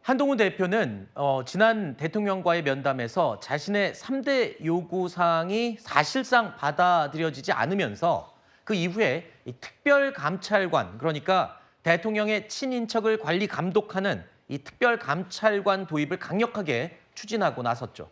한동훈 대표는 지난 대통령과의 면담에서 자신의 3대 요구사항이 사실상 받아들여지지 않으면서 그 이후에 이 특별감찰관, 그러니까 대통령의 친인척을 관리 감독하는 이 특별감찰관 도입을 강력하게 추진하고 나섰죠.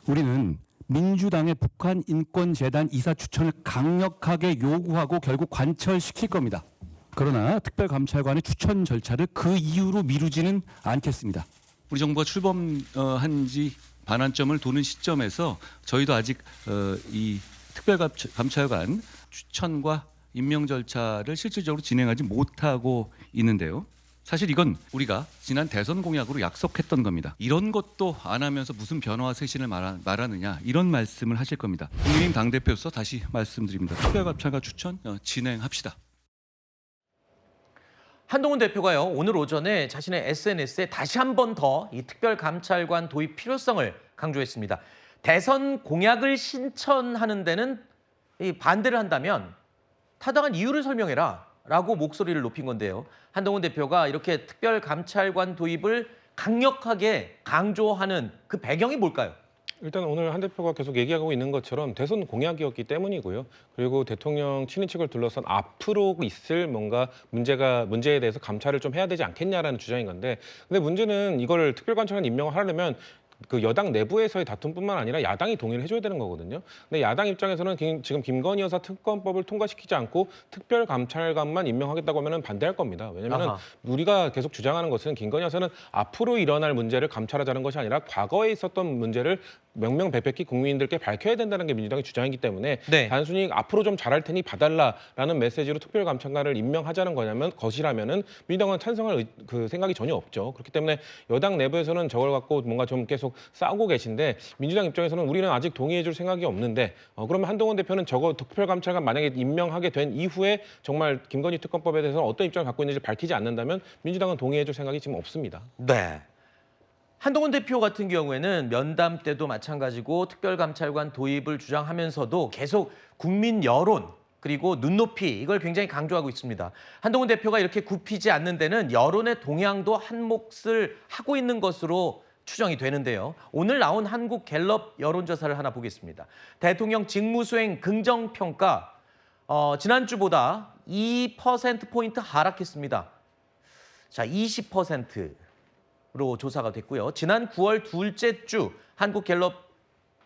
우리는 민주당의 북한 인권재단 이사 추천을 강력하게 요구하고 결국 관철시킬 겁니다. 그러나 특별감찰관의 추천 절차를 그 이유로 미루지는 않겠습니다. 우리 정부가 출범한 지 반환점을 도는 시점에서 저희도 아직 이 특별감찰관 추천과 임명 절차를 실질적으로 진행하지 못하고 있는데요. 사실 이건 우리가 지난 대선 공약으로 약속했던 겁니다. 이런 것도 안 하면서 무슨 변화와 쇄신을 말하느냐, 이런 말씀을 하실 겁니다. 국민의힘 당대표로서 다시 말씀드립니다. 특별감찰관 추천 진행합시다. 한동훈 대표가요, 오늘 오전에 자신의 SNS에 다시 한 번 더 이 특별감찰관 도입 필요성을 강조했습니다. 대선 공약을 신천하는 데는 이 반대를 한다면 타당한 이유를 설명해라 라고 목소리를 높인 건데요. 한동훈 대표가 이렇게 특별감찰관 도입을 강력하게 강조하는 그 배경이 뭘까요? 일단 오늘 한 대표가 계속 얘기하고 있는 것처럼 대선 공약이었기 때문이고요. 그리고 대통령 친인척을 둘러싼 앞으로 있을 뭔가 문제에 대해서 감찰을 좀 해야 되지 않겠냐라는 주장인 건데, 근데 문제는 이걸 특별관찰관 임명을 하려면 그 여당 내부에서의 다툼뿐만 아니라 야당이 동의를 해줘야 되는 거거든요. 근데 야당 입장에서는 지금 김건희 여사 특검법을 통과시키지 않고 특별감찰관만 임명하겠다고 하면 반대할 겁니다. 왜냐하면 우리가 계속 주장하는 것은 김건희 여사는 앞으로 일어날 문제를 감찰하자는 것이 아니라 과거에 있었던 문제를 명명백백히 국민들께 밝혀야 된다는 게 민주당의 주장이기 때문에 네. 단순히 앞으로 좀 잘할 테니 봐달라라는 메시지로 특별감찰관을 임명하자는 것이라면은 민주당은 찬성할 그 생각이 전혀 없죠. 그렇기 때문에 여당 내부에서는 저걸 갖고 뭔가 좀 계속 싸우고 계신데, 민주당 입장에서는 우리는 아직 동의해줄 생각이 없는데 그러면 한동훈 대표는 저거 특별감찰관 만약에 임명하게 된 이후에 정말 김건희 특검법에 대해서 어떤 입장을 갖고 있는지 밝히지 않는다면 민주당은 동의해줄 생각이 지금 없습니다. 네. 한동훈 대표 같은 경우에는 면담 때도 마찬가지고 특별감찰관 도입을 주장하면서도 계속 국민 여론 그리고 눈높이 이걸 굉장히 강조하고 있습니다. 한동훈 대표가 이렇게 굽히지 않는 데는 여론의 동향도 한 몫을 하고 있는 것으로 추정이 되는데요. 오늘 나온 한국 갤럽 여론조사를 하나 보겠습니다. 대통령 직무수행 긍정평가 지난주보다 2%포인트 하락했습니다. 자, 20%로 조사가 됐고요. 지난 9월 둘째 주 한국 갤럽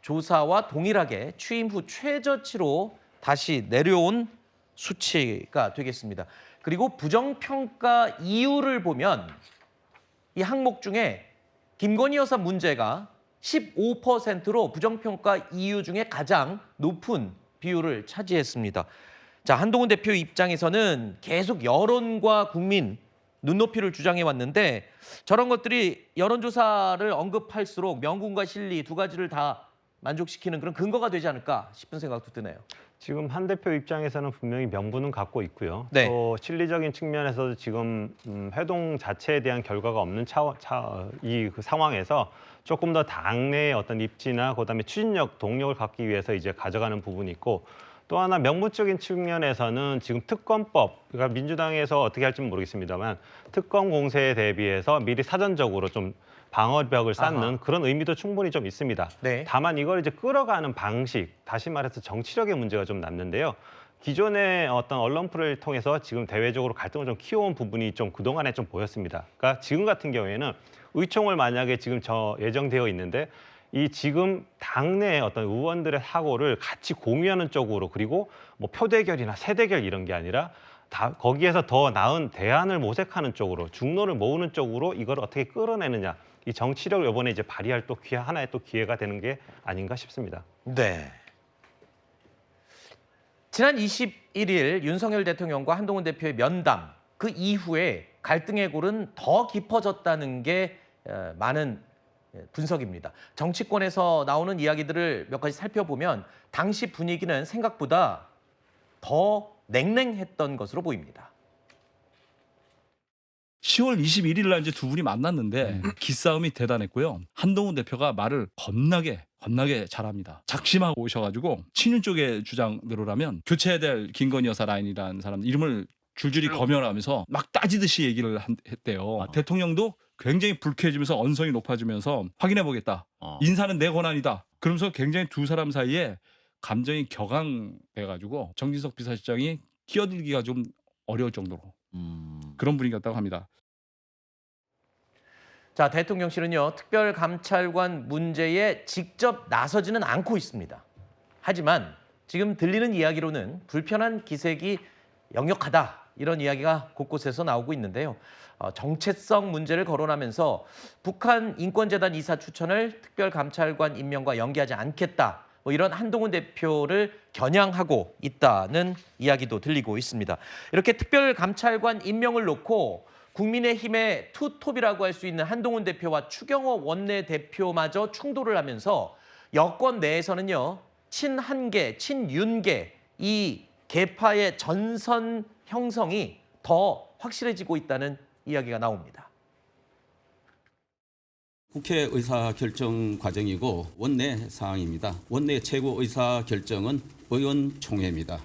조사와 동일하게 취임 후 최저치로 다시 내려온 수치가 되겠습니다. 그리고 부정평가 이유를 보면 이 항목 중에 김건희 여사 문제가 15%로 부정평가 이유 중에 가장 높은 비율을 차지했습니다. 자, 한동훈 대표 입장에서는 계속 여론과 국민 눈높이를 주장해 왔는데 저런 것들이 여론조사를 언급할수록 명분과 실리 두 가지를 다 만족시키는 그런 근거가 되지 않을까 싶은 생각도 드네요. 지금 한 대표 입장에서는 분명히 명분은 갖고 있고요. 네. 또 실리적인 측면에서도 지금 회동 자체에 대한 결과가 없는 그 상황에서 조금 더 당내의 어떤 입지나 그다음에 추진력, 동력을 갖기 위해서 이제 가져가는 부분이 있고, 또 하나 명분적인 측면에서는 지금 특검법, 그러니까 민주당에서 어떻게 할지는 모르겠습니다만 특검 공세에 대비해서 미리 사전적으로 좀 방어벽을 쌓는 그런 의미도 충분히 좀 있습니다. 네. 다만 이걸 이제 끌어가는 방식, 다시 말해서 정치력의 문제가 좀 남는데요. 기존의 어떤 언론 프로를 통해서 지금 대외적으로 갈등을 좀 키워온 부분이 좀 그동안에 좀 보였습니다. 그러니까 지금 같은 경우에는 의총을 만약에 지금 예정되어 있는데 이 지금 당내 어떤 의원들의 사고를 같이 공유하는 쪽으로, 그리고 뭐 표대결이나 세대결 이런 게 아니라 거기에서 더 나은 대안을 모색하는 쪽으로, 중론을 모으는 쪽으로 이걸 어떻게 끌어내느냐, 이 정치력을 이번에 이제 발휘할 또 하나의 또 기회가 되는 게 아닌가 싶습니다. 네. 지난 21일 윤석열 대통령과 한동훈 대표의 면담, 그 이후에 갈등의 골은 더 깊어졌다는 게 많은 분석입니다. 정치권에서 나오는 이야기들을 몇 가지 살펴보면 당시 분위기는 생각보다 더 냉랭했던 것으로 보입니다. 10월 21일 날 이제 두 분이 만났는데 기싸움이 대단했고요. 한동훈 대표가 말을 겁나게 잘합니다. 작심하고 오셔가지고 친윤 쪽의 주장대로라면 교체해야 될 김건희 여사 라인이라는 사람 이름을 줄줄이 검열하면서 막 따지듯이 얘기를 했대요. 대통령도 굉장히 불쾌해지면서 언성이 높아지면서 확인해 보겠다. 인사는 내 권한이다. 그러면서 굉장히 두 사람 사이에 감정이 격앙돼가지고 정진석 비서실장이 끼어들기가 좀 어려울 정도로 그런 분위기였다고 합니다. 자, 대통령실은요, 특별감찰관 문제에 직접 나서지는 않고 있습니다. 하지만 지금 들리는 이야기로는 불편한 기색이 역력하다, 이런 이야기가 곳곳에서 나오고 있는데요. 정체성 문제를 거론하면서 북한 인권재단 이사 추천을 특별감찰관 임명과 연계하지 않겠다, 뭐 이런 한동훈 대표를 겨냥하고 있다는 이야기도 들리고 있습니다. 이렇게 특별감찰관 임명을 놓고 국민의힘의 투톱이라고 할 수 있는 한동훈 대표와 추경호 원내대표마저 충돌을 하면서 여권 내에서는요, 친한계, 친윤계 이 계파의 전선 형성이 더 확실해지고 있다는 이야기가 나옵니다. 국회 의사결정 과정이고 원내 사항입니다. 원내 최고 의사결정은 의원총회입니다.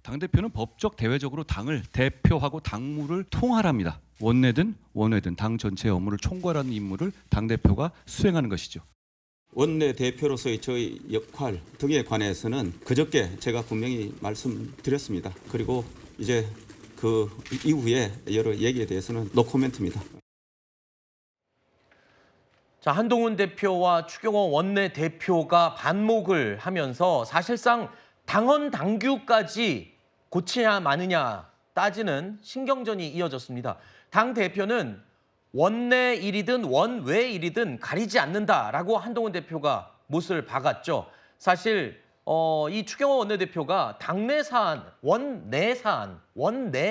당대표는 법적 대외적으로 당을 대표하고 당무를 통할합니다. 원내든 원외든 당 전체의 업무를 총괄하는 임무를 당대표가 수행하는 것이죠. 원내대표로서의 저희 역할 등에 관해서는 그저께 제가 분명히 말씀드렸습니다. 그리고 이제 그 이후에 여러 얘기에 대해서는 노코멘트입니다. 자, 한동훈 대표와 추경호 원내대표가 반목을 하면서 사실상 당헌 당규까지 고치냐 마느냐 따지는 신경전이 이어졌습니다. 당 대표는 원내 일이든 원외 일이든 가리지 않는다라고 한동훈 대표가 못을 박았죠. 사실 이 추경호 원내대표가 당내 사안, 원내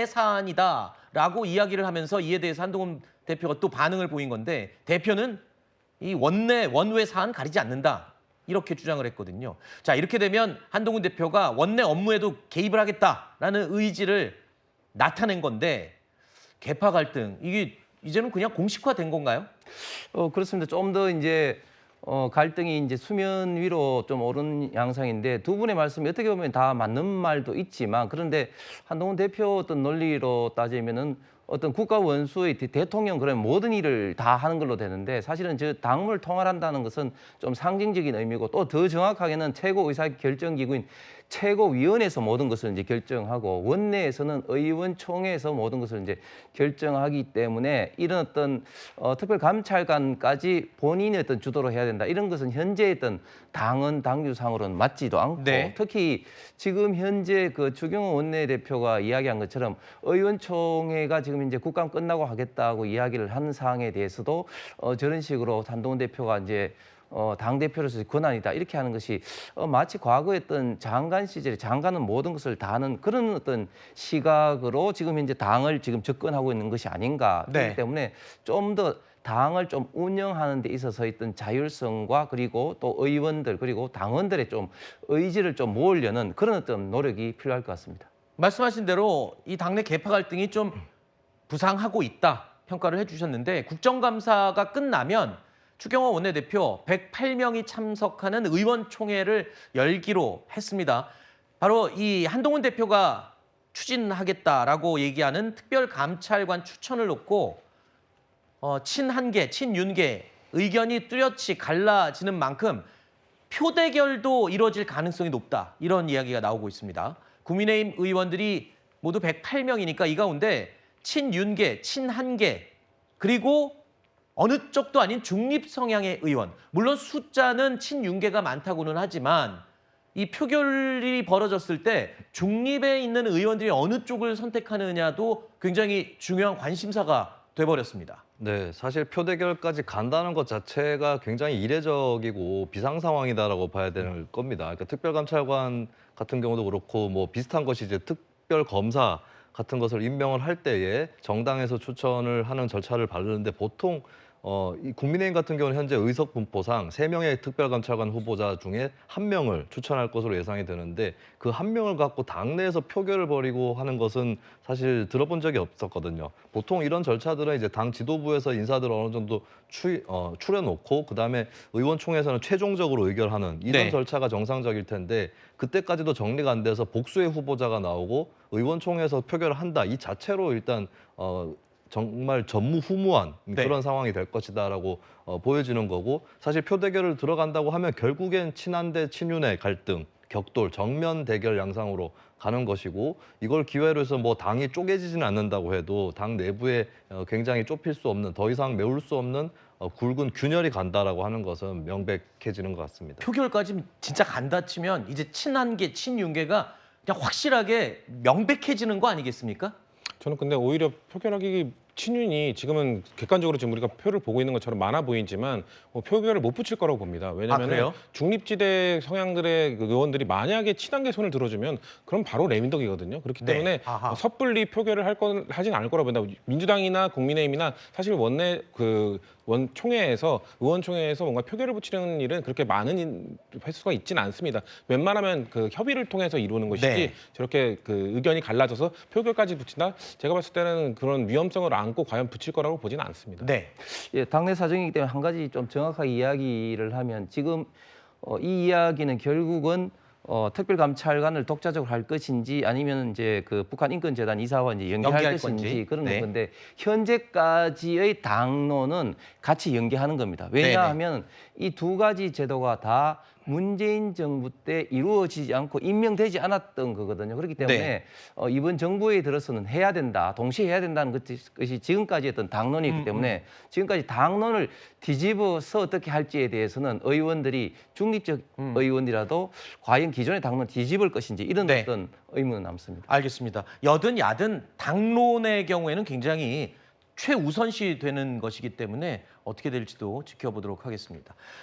사안이다라고 이야기를 하면서 이에 대해서 한동훈 대표가 또 반응을 보인 건데, 대표는 이 원내 원외 사안 가리지 않는다, 이렇게 주장을 했거든요. 자, 이렇게 되면 한동훈 대표가 원내 업무에도 개입을 하겠다라는 의지를 나타낸 건데, 계파 갈등, 이게 이제는 그냥 공식화된 건가요? 그렇습니다. 좀 더 이제 갈등이 이제 수면 위로 좀 오른 양상인데, 두 분의 말씀이 어떻게 보면 다 맞는 말도 있지만, 그런데 한동훈 대표 어떤 논리로 따지면은 어떤 국가 원수의 대통령 그런 모든 일을 다 하는 걸로 되는데, 사실은 저 당무를 통할한다는 것은 좀 상징적인 의미고, 또 더 정확하게는 최고 의사결정기구인 최고위원회에서 모든 것을 이제 결정하고, 원내에서는 의원총회에서 모든 것을 이제 결정하기 때문에, 이런 어떤 특별감찰관까지 본인의 어떤 주도로 해야 된다, 이런 것은 현재 어떤 당헌 당규상으로는 맞지도 않고, 네. 특히 지금 현재 그 추경호 원내대표가 이야기한 것처럼 의원총회가 지금 이제 국감 끝나고 하겠다고 이야기를 한 사항에 대해서도 저런 식으로 한동훈 대표가 이제 당대표로서 권한이다, 이렇게 하는 것이 마치 과거에 어떤 장관 시절에 장관은 모든 것을 다 하는 그런 어떤 시각으로 지금 현재 당을 지금 접근하고 있는 것이 아닌가. 네. 그렇기 때문에 좀 더 당을 좀 운영하는 데 있어서 있던 자율성과, 그리고 또 의원들 그리고 당원들의 좀 의지를 좀 모으려는 그런 어떤 노력이 필요할 것 같습니다. 말씀하신 대로 이 당내 계파 갈등이 좀 부상하고 있다, 평가를 해주셨는데, 국정감사가 끝나면 추경호 원내대표 108명이 참석하는 의원총회를 열기로 했습니다. 바로 이 한동훈 대표가 추진하겠다라고 얘기하는 특별감찰관 추천을 놓고 친한계, 친윤계 의견이 뚜렷이 갈라지는 만큼 표대결도 이루어질 가능성이 높다, 이런 이야기가 나오고 있습니다. 국민의힘 의원들이 모두 108명이니까 이 가운데 친윤계, 친한계, 그리고 어느 쪽도 아닌 중립 성향의 의원, 물론 숫자는 친윤계가 많다고는 하지만 이 표결이 벌어졌을 때 중립에 있는 의원들이 어느 쪽을 선택하느냐도 굉장히 중요한 관심사가 돼버렸습니다. 네, 사실 표대결까지 간다는 것 자체가 굉장히 이례적이고 비상 상황이다라고 봐야 되는 겁니다. 그러니까 특별감찰관 같은 경우도 그렇고, 뭐 비슷한 것이 이제 특별검사 같은 것을 임명을 할 때에 정당에서 추천을 하는 절차를 밟는데, 보통 이 국민의힘 같은 경우는 현재 의석 분포상 3명의 특별감찰관 후보자 중에 1명을 추천할 것으로 예상이 되는데 그 1명을 갖고 당내에서 표결을 벌이고 하는 것은 사실 들어본 적이 없었거든요. 보통 이런 절차들은 이제 당 지도부에서 인사들을 어느 정도 추려놓고 그다음에 의원총회에서는 최종적으로 의결하는 이런 네. 절차가 정상적일 텐데 그때까지도 정리가 안 돼서 복수의 후보자가 나오고 의원총회에서 표결을 한다. 이 자체로 일단 정말 전무후무한 네. 그런 상황이 될 것이다라고 보여지는 거고 사실 표대결을 들어간다고 하면 결국엔 친한대 친윤의 갈등, 격돌, 정면 대결 양상으로 가는 것이고 이걸 기회로 해서 뭐 당이 쪼개지지는 않는다고 해도 당 내부에 굉장히 좁힐 수 없는 더 이상 메울 수 없는 굵은 균열이 간다라고 하는 것은 명백해지는 것 같습니다. 표결까지 진짜 간다 치면 이제 친한계, 친윤계가 그냥 확실하게 명백해지는 거 아니겠습니까? 저는 근데 오히려 표결하기 친윤이 지금은 객관적으로 지금 우리가 표를 보고 있는 것처럼 많아 보이지만 표결을 못 붙일 거라고 봅니다. 왜냐하면 그래요? 중립지대 성향들의 그 의원들이 만약에 친한계 손을 들어주면 그럼 바로 레민덕이거든요. 그렇기 네. 때문에 아하. 섣불리 표결을 하진 않을 거라고 봅니다. 민주당이나 국민의힘이나 사실 원내 총회에서 의원총회에서 뭔가 표결을 붙이는 일은 그렇게 많은 횟수가 있지는 않습니다. 웬만하면 그 협의를 통해서 이루는 것이지 네. 저렇게 그 의견이 갈라져서 표결까지 붙인다? 제가 봤을 때는 그런 위험성을 안고 과연 붙일 거라고 보지는 않습니다. 네. 예, 당내 사정이기 때문에 한 가지 좀 정확하게 이야기를 하면 지금 이 이야기는 결국은 특별감찰관을 독자적으로 할 것인지 아니면 이제 그 북한 인권재단 이사와 이제 연계할 연계할 것인지 건지. 그런 네. 건데 현재까지의 당론은 같이 연계하는 겁니다. 왜냐하면 이 두 가지 제도가 다 문재인 정부 때 이루어지지 않고 임명되지 않았던 거거든요. 그렇기 때문에 네. 이번 정부에 들어서는 해야 된다, 동시에 해야 된다는 것이 지금까지 했던 당론이기 때문에 지금까지 당론을 뒤집어서 어떻게 할지에 대해서는 의원들이 중립적 의원이라도 과연 기존의 당론 뒤집을 것인지 이런 네. 어떤 의문은 남습니다. 알겠습니다. 여든 야든 당론의 경우에는 굉장히 최우선시 되는 것이기 때문에 어떻게 될지도 지켜보도록 하겠습니다.